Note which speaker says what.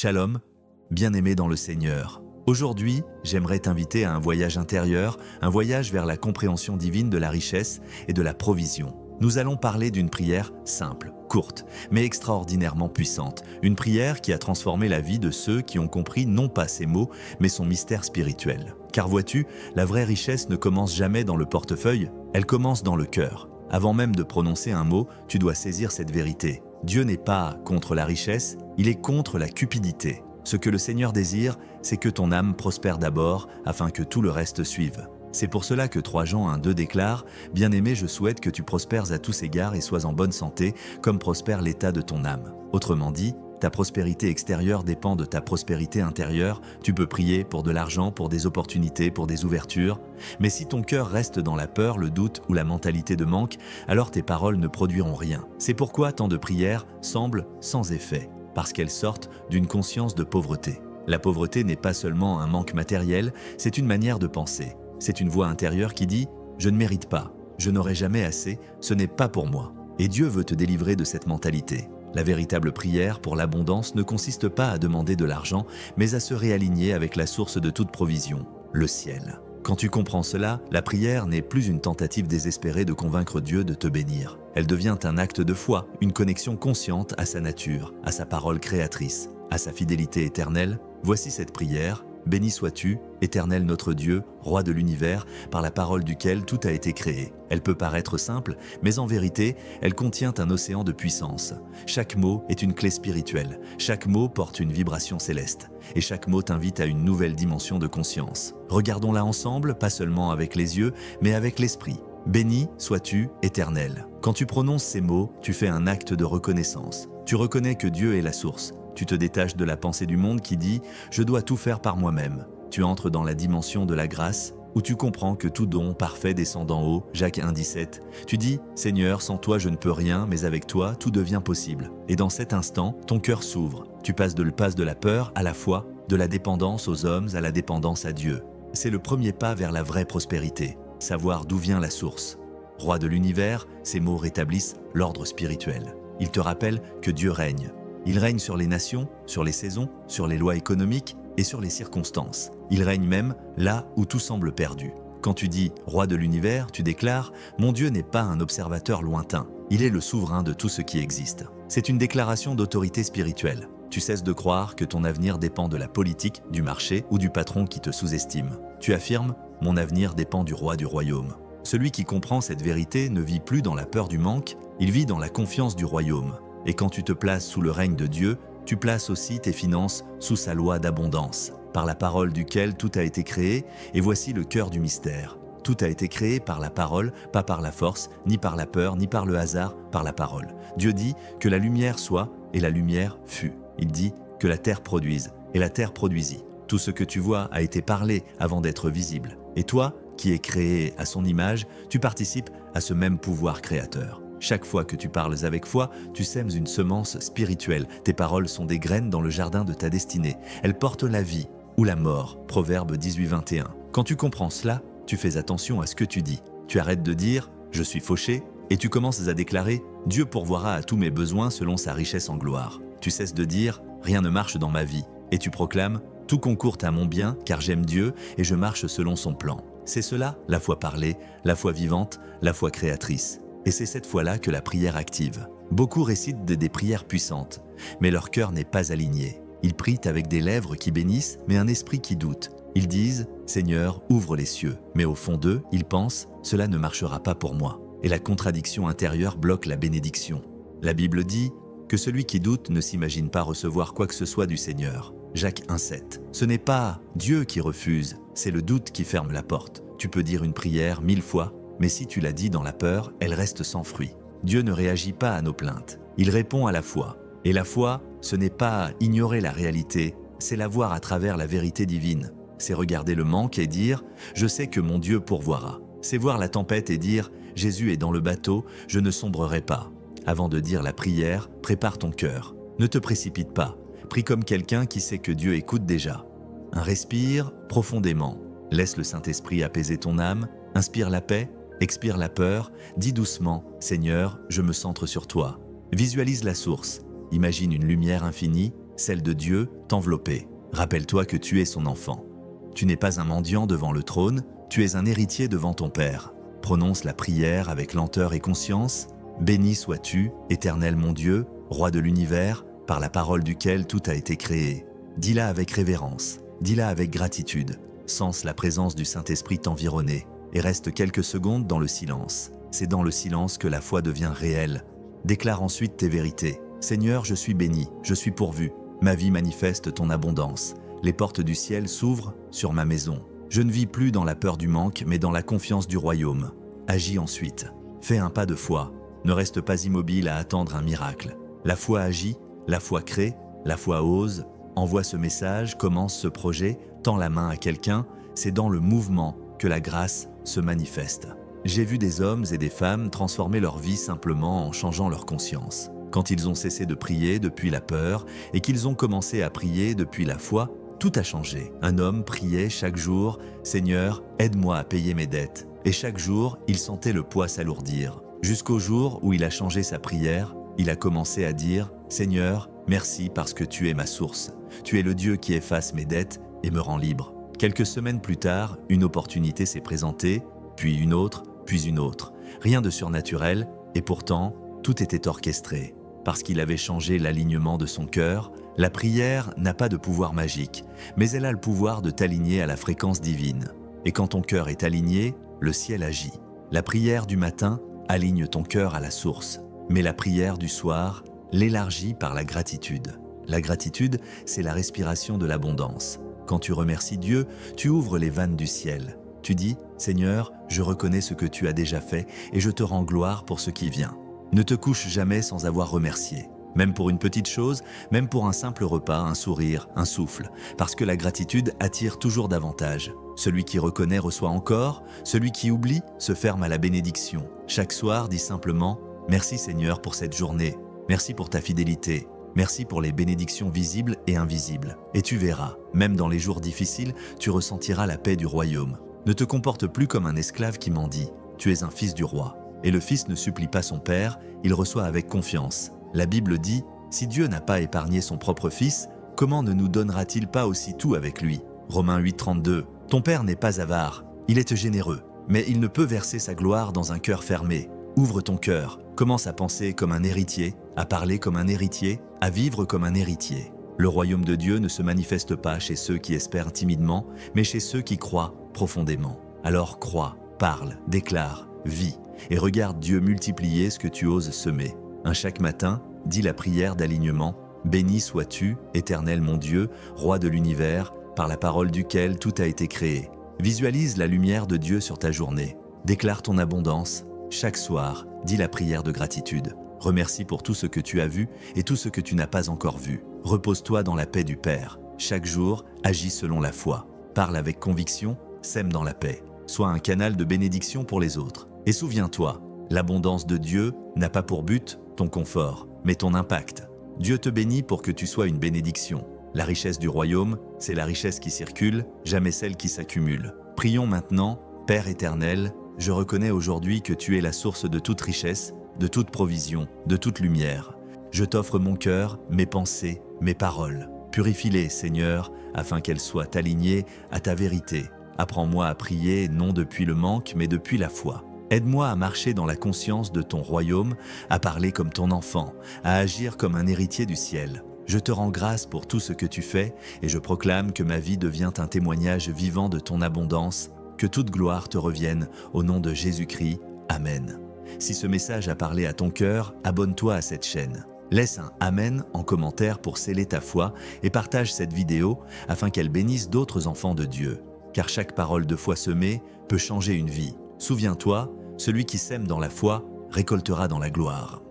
Speaker 1: Shalom, bien-aimé dans le Seigneur. Aujourd'hui, j'aimerais t'inviter à un voyage intérieur, un voyage vers la compréhension divine de la richesse et de la provision. Nous allons parler d'une prière simple, courte, mais extraordinairement puissante. Une prière qui a transformé la vie de ceux qui ont compris non pas ses mots, mais son mystère spirituel. Car vois-tu, la vraie richesse ne commence jamais dans le portefeuille, elle commence dans le cœur. Avant même de prononcer un mot, tu dois saisir cette vérité. Dieu n'est pas contre la richesse, il est contre la cupidité. Ce que le Seigneur désire, c'est que ton âme prospère d'abord, afin que tout le reste suive. C'est pour cela que 3 Jean 1,2 déclare « Bien-aimé, je souhaite que tu prospères à tous égards et sois en bonne santé, comme prospère l'état de ton âme. » Autrement dit, ta prospérité extérieure dépend de ta prospérité intérieure. Tu peux prier pour de l'argent, pour des opportunités, pour des ouvertures. Mais si ton cœur reste dans la peur, le doute ou la mentalité de manque, alors tes paroles ne produiront rien. C'est pourquoi tant de prières semblent sans effet, parce qu'elles sortent d'une conscience de pauvreté. La pauvreté n'est pas seulement un manque matériel, c'est une manière de penser. C'est une voix intérieure qui dit « Je ne mérite pas, je n'aurai jamais assez, ce n'est pas pour moi ». Et Dieu veut te délivrer de cette mentalité. La véritable prière pour l'abondance ne consiste pas à demander de l'argent, mais à se réaligner avec la source de toute provision, le ciel. Quand tu comprends cela, la prière n'est plus une tentative désespérée de convaincre Dieu de te bénir. Elle devient un acte de foi, une connexion consciente à sa nature, à sa parole créatrice, à sa fidélité éternelle. Voici cette prière. Béni sois-tu, Éternel notre Dieu, Roi de l'univers, par la parole duquel tout a été créé. Elle peut paraître simple, mais en vérité, elle contient un océan de puissance. Chaque mot est une clé spirituelle, chaque mot porte une vibration céleste, et chaque mot t'invite à une nouvelle dimension de conscience. Regardons-la ensemble, pas seulement avec les yeux, mais avec l'esprit. Béni sois-tu, Éternel. Quand tu prononces ces mots, tu fais un acte de reconnaissance. Tu reconnais que Dieu est la source. Tu te détaches de la pensée du monde qui dit « Je dois tout faire par moi-même ». Tu entres dans la dimension de la grâce, où tu comprends que tout don parfait descend d'en haut, Jacques 1,17. Tu dis « Seigneur, sans toi je ne peux rien, mais avec toi tout devient possible ». Et dans cet instant, ton cœur s'ouvre. Tu passes de la peur à la foi, de la dépendance aux hommes à la dépendance à Dieu. C'est le premier pas vers la vraie prospérité, savoir d'où vient la source. Roi de l'univers, ces mots rétablissent l'ordre spirituel. Ils te rappellent que Dieu règne. Il règne sur les nations, sur les saisons, sur les lois économiques et sur les circonstances. Il règne même là où tout semble perdu. Quand tu dis « Roi de l'univers », tu déclares « Mon Dieu n'est pas un observateur lointain, il est le souverain de tout ce qui existe ». C'est une déclaration d'autorité spirituelle. Tu cesses de croire que ton avenir dépend de la politique, du marché ou du patron qui te sous-estime. Tu affirmes « Mon avenir dépend du roi du royaume ». Celui qui comprend cette vérité ne vit plus dans la peur du manque, il vit dans la confiance du royaume. Et quand tu te places sous le règne de Dieu, tu places aussi tes finances sous sa loi d'abondance, par la parole duquel tout a été créé, et voici le cœur du mystère. Tout a été créé par la parole, pas par la force, ni par la peur, ni par le hasard, par la parole. Dieu dit que la lumière soit, et la lumière fut. Il dit que la terre produise, et la terre produisit. Tout ce que tu vois a été parlé avant d'être visible. Et toi, qui es créé à son image, tu participes à ce même pouvoir créateur. Chaque fois que tu parles avec foi, tu sèmes une semence spirituelle. Tes paroles sont des graines dans le jardin de ta destinée. Elles portent la vie ou la mort. Proverbe 18:21. Quand tu comprends cela, tu fais attention à ce que tu dis. Tu arrêtes de dire « je suis fauché » et tu commences à déclarer « Dieu pourvoira à tous mes besoins selon sa richesse en gloire ». Tu cesses de dire « rien ne marche dans ma vie » et tu proclames « tout concourt à mon bien car j'aime Dieu et je marche selon son plan ». C'est cela, la foi parlée, la foi vivante, la foi créatrice. Et c'est cette foi-là que la prière active. Beaucoup récitent des prières puissantes, mais leur cœur n'est pas aligné. Ils prient avec des lèvres qui bénissent, mais un esprit qui doute. Ils disent « Seigneur, ouvre les cieux ». Mais au fond d'eux, ils pensent « Cela ne marchera pas pour moi ». Et la contradiction intérieure bloque la bénédiction. La Bible dit que celui qui doute ne s'imagine pas recevoir quoi que ce soit du Seigneur. Jacques 1,7. Ce n'est pas Dieu qui refuse, c'est le doute qui ferme la porte. Tu peux dire une prière 1000 fois, mais si tu la dis dans la peur, elle reste sans fruit. Dieu ne réagit pas à nos plaintes. Il répond à la foi. Et la foi, ce n'est pas ignorer la réalité, c'est la voir à travers la vérité divine. C'est regarder le manque et dire « Je sais que mon Dieu pourvoira ». C'est voir la tempête et dire « Jésus est dans le bateau, je ne sombrerai pas ». Avant de dire la prière, prépare ton cœur. Ne te précipite pas. Prie comme quelqu'un qui sait que Dieu écoute déjà. Respire profondément. Laisse le Saint-Esprit apaiser ton âme. Inspire la paix. Expire la peur, dis doucement « Seigneur, je me centre sur toi ». Visualise la source, imagine une lumière infinie, celle de Dieu, t'envelopper. Rappelle-toi que tu es son enfant. Tu n'es pas un mendiant devant le trône, tu es un héritier devant ton Père. Prononce la prière avec lenteur et conscience. Béni sois-tu, Éternel mon Dieu, Roi de l'univers, par la parole duquel tout a été créé. Dis-la avec révérence, dis-la avec gratitude. Sens la présence du Saint-Esprit t'environner et reste quelques secondes dans le silence. C'est dans le silence que la foi devient réelle. Déclare ensuite tes vérités. Seigneur, je suis béni, je suis pourvu. Ma vie manifeste ton abondance. Les portes du ciel s'ouvrent sur ma maison. Je ne vis plus dans la peur du manque, mais dans la confiance du royaume. Agis ensuite. Fais un pas de foi. Ne reste pas immobile à attendre un miracle. La foi agit, la foi crée, la foi ose. Envoie ce message, commence ce projet, tends la main à quelqu'un. C'est dans le mouvement que la grâce se manifeste. J'ai vu des hommes et des femmes transformer leur vie simplement en changeant leur conscience. Quand ils ont cessé de prier depuis la peur et qu'ils ont commencé à prier depuis la foi, tout a changé. Un homme priait chaque jour « Seigneur, aide-moi à payer mes dettes ». Et chaque jour, il sentait le poids s'alourdir. Jusqu'au jour où il a changé sa prière, il a commencé à dire « Seigneur, merci parce que tu es ma source. Tu es le Dieu qui efface mes dettes et me rend libre ». Quelques semaines plus tard, une opportunité s'est présentée, puis une autre. Rien de surnaturel, et pourtant, tout était orchestré. Parce qu'il avait changé l'alignement de son cœur, la prière n'a pas de pouvoir magique, mais elle a le pouvoir de t'aligner à la fréquence divine. Et quand ton cœur est aligné, le ciel agit. La prière du matin aligne ton cœur à la source, mais la prière du soir l'élargit par la gratitude. La gratitude, c'est la respiration de l'abondance. Quand tu remercies Dieu, tu ouvres les vannes du ciel. Tu dis « Seigneur, je reconnais ce que tu as déjà fait et je te rends gloire pour ce qui vient ». Ne te couche jamais sans avoir remercié. Même pour une petite chose, même pour un simple repas, un sourire, un souffle. Parce que la gratitude attire toujours davantage. Celui qui reconnaît reçoit encore, celui qui oublie se ferme à la bénédiction. Chaque soir, dis simplement « Merci Seigneur pour cette journée. Merci pour ta fidélité. Merci pour les bénédictions visibles et invisibles. » Et tu verras, même dans les jours difficiles, tu ressentiras la paix du royaume. Ne te comporte plus comme un esclave qui mendie. Tu es un fils du roi. Et le fils ne supplie pas son père, il reçoit avec confiance. La Bible dit « Si Dieu n'a pas épargné son propre fils, comment ne nous donnera-t-il pas aussi tout avec lui ?» Romains 8, 32. Ton père n'est pas avare, il est généreux, mais il ne peut verser sa gloire dans un cœur fermé. Ouvre ton cœur, commence à penser comme un héritier, à parler comme un héritier, à vivre comme un héritier. Le royaume de Dieu ne se manifeste pas chez ceux qui espèrent timidement, mais chez ceux qui croient profondément. Alors crois, parle, déclare, vis, et regarde Dieu multiplier ce que tu oses semer. Chaque matin, dis la prière d'alignement « Béni sois-tu, Éternel mon Dieu, Roi de l'univers, par la parole duquel tout a été créé ». Visualise la lumière de Dieu sur ta journée. Déclare ton abondance. Chaque soir, dis la prière de gratitude. Remercie pour tout ce que tu as vu et tout ce que tu n'as pas encore vu. Repose-toi dans la paix du Père. Chaque jour, agis selon la foi. Parle avec conviction, sème dans la paix. Sois un canal de bénédiction pour les autres. Et souviens-toi, l'abondance de Dieu n'a pas pour but ton confort, mais ton impact. Dieu te bénit pour que tu sois une bénédiction. La richesse du royaume, c'est la richesse qui circule, jamais celle qui s'accumule. Prions maintenant, Père éternel, je reconnais aujourd'hui que tu es la source de toute richesse, de toute provision, de toute lumière. Je t'offre mon cœur, mes pensées, mes paroles. Purifie-les, Seigneur, afin qu'elles soient alignées à ta vérité. Apprends-moi à prier non depuis le manque, mais depuis la foi. Aide-moi à marcher dans la conscience de ton royaume, à parler comme ton enfant, à agir comme un héritier du ciel. Je te rends grâce pour tout ce que tu fais et je proclame que ma vie devient un témoignage vivant de ton abondance. Que toute gloire te revienne au nom de Jésus-Christ. Amen. Si ce message a parlé à ton cœur, abonne-toi à cette chaîne. Laisse un Amen en commentaire pour sceller ta foi et partage cette vidéo afin qu'elle bénisse d'autres enfants de Dieu. Car chaque parole de foi semée peut changer une vie. Souviens-toi, celui qui sème dans la foi récoltera dans la gloire.